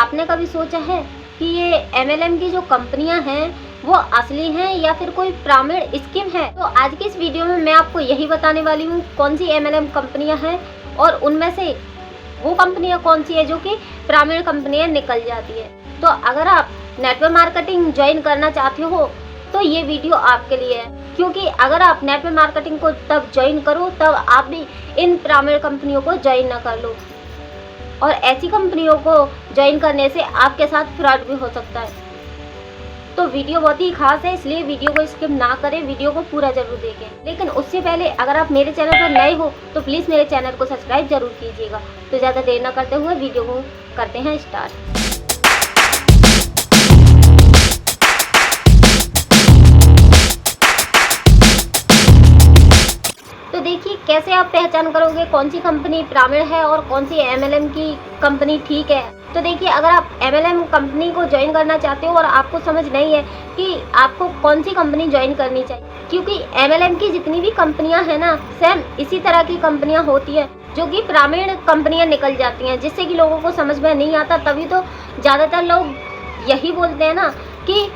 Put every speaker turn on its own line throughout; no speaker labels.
आपने कभी सोचा है कि ये MLM की जो कंपनियां हैं वो असली हैं या फिर कोई प्रॉमिस्ड स्कीम है? तो आज की इस वीडियो में मैं आपको यही बताने वाली हूँ कौन सी MLM कंपनियां हैं और उनमें से वो कंपनियां कौन सी है जो कि प्रॉमिस्ड कंपनियां निकल जाती है। तो अगर आप नेटवर्क मार्केटिंग ज्वाइन करना चाहते हो तो ये वीडियो आपके लिए है, क्योंकि अगर आप नेटवर्क मार्केटिंग को तब ज्वाइन करो तब आप भी इन प्रॉमिस्ड कंपनियों को ज्वाइन ना कर लो, और ऐसी कंपनियों को ज्वाइन करने से आपके साथ फ्रॉड भी हो सकता है। तो वीडियो बहुत ही खास है, इसलिए वीडियो को स्किप ना करें, वीडियो को पूरा जरूर देखें। लेकिन उससे पहले अगर आप मेरे चैनल पर नए हो तो प्लीज़ मेरे चैनल को सब्सक्राइब जरूर कीजिएगा। तो ज़्यादा देर ना करते हुए वीडियो को करते हैं स्टार्ट। तो देखिए कैसे आप पहचान करोगे कौन सी कंपनी प्रॉमिस्ड है और कौन सी MLM की कंपनी ठीक है। तो देखिए अगर आप MLM कंपनी को ज्वाइन करना चाहते हो और आपको समझ नहीं है कि आपको कौन सी कंपनी ज्वाइन करनी चाहिए, क्योंकि MLM की जितनी भी कंपनियां हैं ना, सेम इसी तरह की कंपनियां होती है जो कि प्रॉमिस्ड कंपनियां निकल जाती हैं, जिससे कि लोगों को समझ में नहीं आता। तभी तो ज़्यादातर लोग यही बोलते हैं ना कि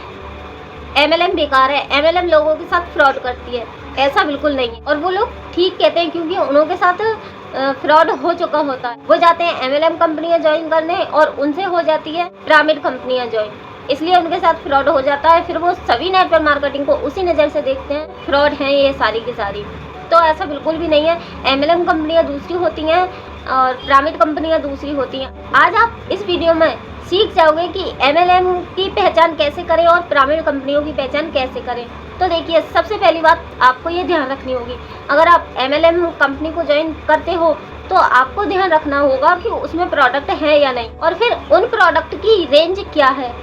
MLM बेकार है, MLM लोगों के साथ फ्रॉड करती है। ऐसा बिल्कुल नहीं है, और वो लोग ठीक कहते हैं क्योंकि उनके साथ फ्रॉड हो चुका होता है। वो जाते हैं MLM कंपनियां ज्वाइन करने और उनसे हो जाती है प्रॉमिस्ड कंपनियां ज्वाइन, इसलिए उनके साथ फ्रॉड हो जाता है। फिर वो सभी नेटवर्क मार्केटिंग को उसी नज़र से देखते हैं, फ्रॉड हैं ये सारी की सारी। तो ऐसा बिल्कुल भी नहीं है, MLM कंपनियां दूसरी होती हैं और प्रॉमिस्ड कंपनियां दूसरी होती हैं। आज आप इस वीडियो में सीख जाओगे कि MLM की पहचान कैसे करें और प्रॉमिस्ड कंपनियों की पहचान कैसे करें। तो देखिए सबसे पहली बात आपको ये ध्यान रखनी होगी, अगर आप MLM कंपनी को ज्वाइन करते हो तो आपको ध्यान रखना होगा कि उसमें प्रोडक्ट है या नहीं, और फिर उन प्रोडक्ट की रेंज क्या है,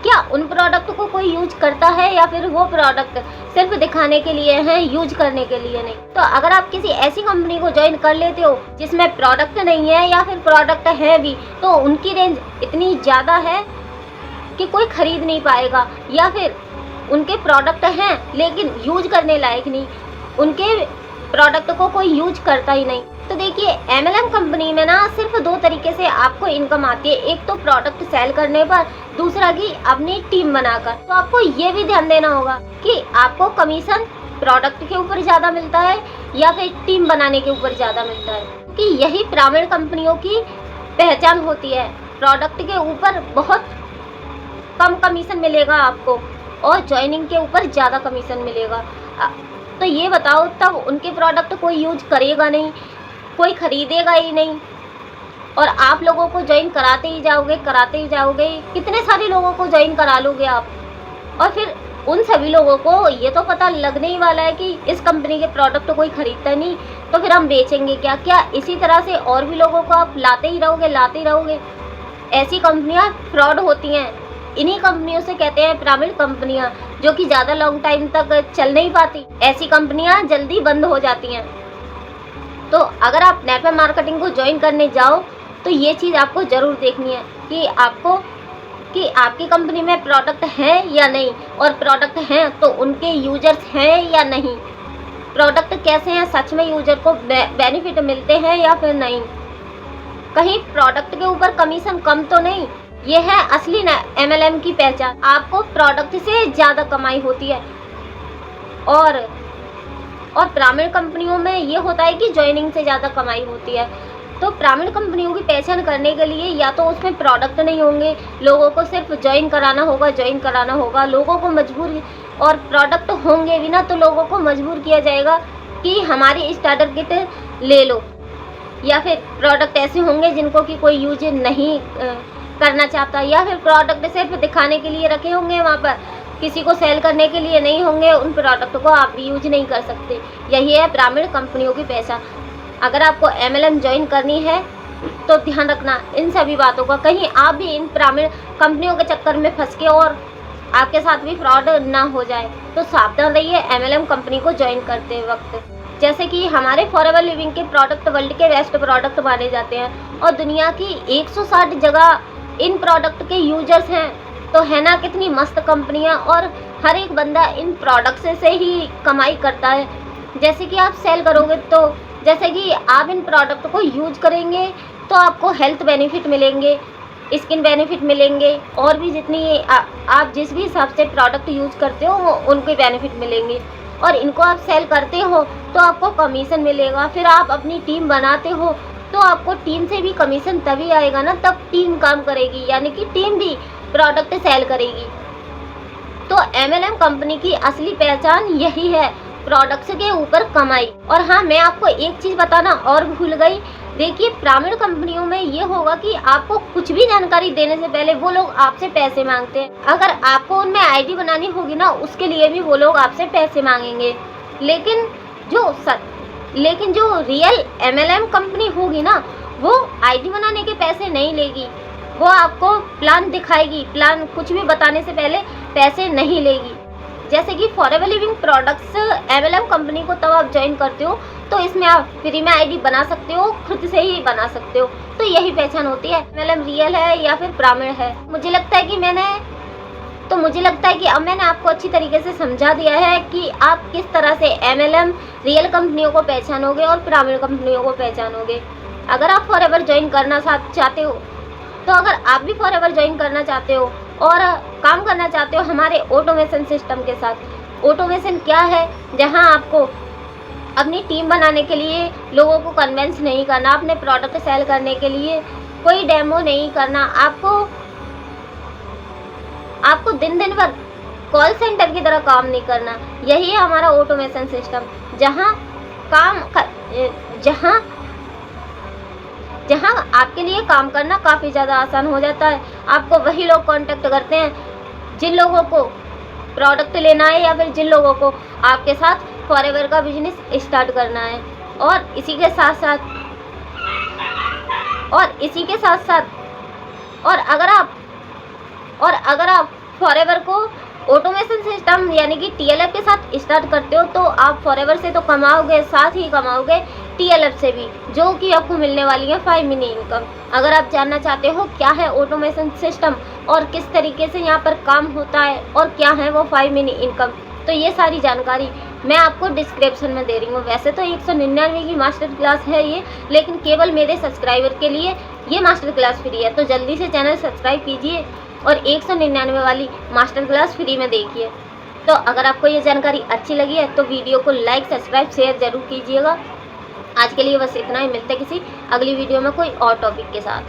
क्या उन प्रोडक्ट को कोई यूज करता है या फिर वो प्रोडक्ट सिर्फ दिखाने के लिए है, यूज करने के लिए नहीं। तो अगर आप किसी ऐसी कंपनी को ज्वाइन कर लेते हो जिसमें प्रोडक्ट नहीं है या फिर प्रोडक्ट है भी, तो उनकी रेंज इतनी ज़्यादा है कि कोई खरीद नहीं पाएगा, या फिर उनके प्रोडक्ट हैं लेकिन यूज करने लायक नहीं, उनके प्रोडक्ट को कोई यूज करता ही नहीं। तो देखिए MLM कंपनी में ना सिर्फ दो तरीके से आपको इनकम आती है, एक तो प्रोडक्ट सेल करने पर, दूसरा कि अपनी टीम बनाकर। तो आपको ये भी ध्यान देना होगा कि आपको कमीशन प्रोडक्ट के ऊपर ज़्यादा मिलता है या फिर टीम बनाने के ऊपर ज़्यादा मिलता है, कि यही प्रॉमिस्ड कंपनियों की पहचान होती है। प्रोडक्ट के ऊपर बहुत कम कमीशन मिलेगा आपको और ज्वाइनिंग के ऊपर ज़्यादा कमीशन मिलेगा। तो ये बताओ तब उनके प्रोडक्ट कोई यूज करेगा नहीं, कोई खरीदेगा ही नहीं, और आप लोगों को ज्वाइन कराते ही जाओगे, कितने सारे लोगों को ज्वाइन करा लोगे आप, और फिर उन सभी लोगों को ये तो पता लगने ही वाला है कि इस कंपनी के प्रोडक्ट कोई खरीदता नहीं, तो फिर हम बेचेंगे क्या? क्या इसी तरह से और भी लोगों को आप लाते ही रहोगे। ऐसी कंपनियां फ्रॉड होती हैं, इन्हीं कंपनियों से कहते हैं प्रॉमिस्ड कंपनियां, जो कि ज़्यादा लॉन्ग टाइम तक चल नहीं पाती। ऐसी कंपनियां जल्दी बंद हो जाती हैं। तो अगर आप नेटवर्क मार्केटिंग को ज्वाइन करने जाओ तो ये चीज़ आपको ज़रूर देखनी है कि आपकी कंपनी में प्रोडक्ट है या नहीं, और प्रोडक्ट हैं तो उनके यूजर्स हैं या नहीं, प्रोडक्ट कैसे हैं, सच में यूजर को बेनिफिट मिलते हैं या फिर नहीं, कहीं प्रोडक्ट के ऊपर कमीशन कम तो नहीं। ये है असली MLM की पहचान। आपको प्रोडक्ट से ज़्यादा कमाई होती है, और प्रॉमिस्ड कंपनियों में ये होता है कि ज्वाइनिंग से ज़्यादा कमाई होती है। तो प्रॉमिस्ड कंपनियों की पहचान करने के लिए या तो उसमें प्रोडक्ट नहीं होंगे, लोगों को सिर्फ ज्वाइन कराना होगा, लोगों को मजबूर, और प्रोडक्ट होंगे भी ना तो लोगों को मजबूर किया जाएगा कि हमारी स्टार्टर किट ले लो, या फिर प्रोडक्ट ऐसे होंगे जिनको कि कोई यूज नहीं करना चाहता, या फिर प्रोडक्ट सिर्फ दिखाने के लिए रखे होंगे वहाँ पर, किसी को सेल करने के लिए नहीं होंगे, उन प्रोडक्ट को आप भी यूज नहीं कर सकते। यही है प्रॉमिस्ड कंपनियों की पहचान। अगर आपको MLM ज्वाइन करनी है तो ध्यान रखना इन सभी बातों का, कहीं आप भी इन प्रॉमिस्ड कंपनियों के चक्कर में फंस के और आपके साथ भी फ्रॉड ना हो जाए। तो सावधान रहिए MLM कंपनी को ज्वाइन करते वक्त। जैसे कि हमारे फॉरएवर लिविंग के प्रोडक्ट वर्ल्ड के बेस्ट प्रोडक्ट माने जाते हैं, और दुनिया की 160 जगह इन प्रोडक्ट के यूजर्स हैं, तो है ना कितनी मस्त कंपनियां, और हर एक बंदा इन प्रोडक्ट से ही कमाई करता है। जैसे कि आप सेल करोगे, तो जैसे कि आप इन प्रोडक्ट को यूज करेंगे तो आपको हेल्थ बेनिफिट मिलेंगे, स्किन बेनिफिट मिलेंगे और भी जितनी आप जिस भी हिसाब से प्रोडक्ट यूज़ करते हो वो उनके बेनिफिट मिलेंगे। और इनको आप सेल करते हो तो आपको कमीशन मिलेगा। फिर आप अपनी टीम बनाते हो तो आपको टीम से भी कमीशन तभी आएगा ना, तब टीम काम करेगी, यानी कि टीम भी प्रोडक्ट सेल करेगी। तो MLM कंपनी की असली पहचान यही है, प्रोडक्ट्स के ऊपर कमाई। और हाँ, मैं आपको एक चीज़ बताना और भूल गई। देखिए, प्राइवेट कंपनियों में ये होगा कि आपको कुछ भी जानकारी देने से पहले वो लोग आपसे पैसे मांगते हैं। अगर आपको उनमें आईडी बनानी होगी ना, उसके लिए भी वो लोग आपसे पैसे मांगेंगे। लेकिन जो रियल MLM कंपनी होगी ना, वो आईडी बनाने के पैसे नहीं लेगी। वो आपको प्लान दिखाएगी, प्लान कुछ भी बताने से पहले पैसे नहीं लेगी। जैसे कि forever living products MLM company को तब आप ज्वाइन करते हो तो इसमें आप फ्री में आईडी बना सकते हो, खुद से ही बना सकते हो। तो यही पहचान होती है MLM रियल है या फिर प्राइवेट है। मुझे लगता है कि अब मैंने आपको अच्छी तरीके से समझा दिया है कि आप किस तरह से MLM रियल कंपनियों को पहचानोगे और प्राइवेट कंपनियों को पहचानोगे। अगर आप फॉरएवर ज्वाइन करना चाहते हो, तो अगर आप भी फॉरएवर ज्वाइन करना चाहते हो और काम करना चाहते हो हमारे ऑटोमेशन सिस्टम के साथ। ऑटोमेशन क्या है? जहां आपको अपनी टीम बनाने के लिए लोगों को कन्विंस नहीं करना, अपने प्रोडक्ट सेल करने के लिए कोई डेमो नहीं करना, आपको दिन भर कॉल सेंटर की तरह काम नहीं करना। यही है हमारा ऑटोमेशन सिस्टम, जहां आपके लिए काम करना काफ़ी ज़्यादा आसान हो जाता है। आपको वही लोग कांटेक्ट करते हैं जिन लोगों को प्रोडक्ट लेना है या फिर जिन लोगों को आपके साथ फॉरएवर का बिजनेस स्टार्ट करना है। और इसी के साथ साथ अगर आप फॉरएवर को ऑटोमेशन सिस्टम यानी कि TLF के साथ स्टार्ट करते हो तो आप फॉरएवर से तो कमाओगे, साथ ही कमाओगे TLF से भी, जो कि आपको मिलने वाली है 5 मिनी इनकम। अगर आप जानना चाहते हो क्या है ऑटोमेशन सिस्टम और किस तरीके से यहाँ पर काम होता है और क्या है वो 5 मिनी इनकम, तो ये सारी जानकारी मैं आपको डिस्क्रिप्शन में दे रही हूँ। वैसे तो 199 की मास्टर क्लास है ये, लेकिन केवल मेरे सब्सक्राइबर के लिए ये मास्टर क्लास फ्री है। तो जल्दी से चैनल सब्सक्राइब कीजिए और 199 वाली मास्टर क्लास फ्री में देखिए। तो अगर आपको ये जानकारी अच्छी लगी है तो वीडियो को लाइक, सब्सक्राइब, शेयर ज़रूर कीजिएगा। आज के लिए बस इतना ही। मिलते हैं किसी अगली वीडियो में कोई और टॉपिक के साथ।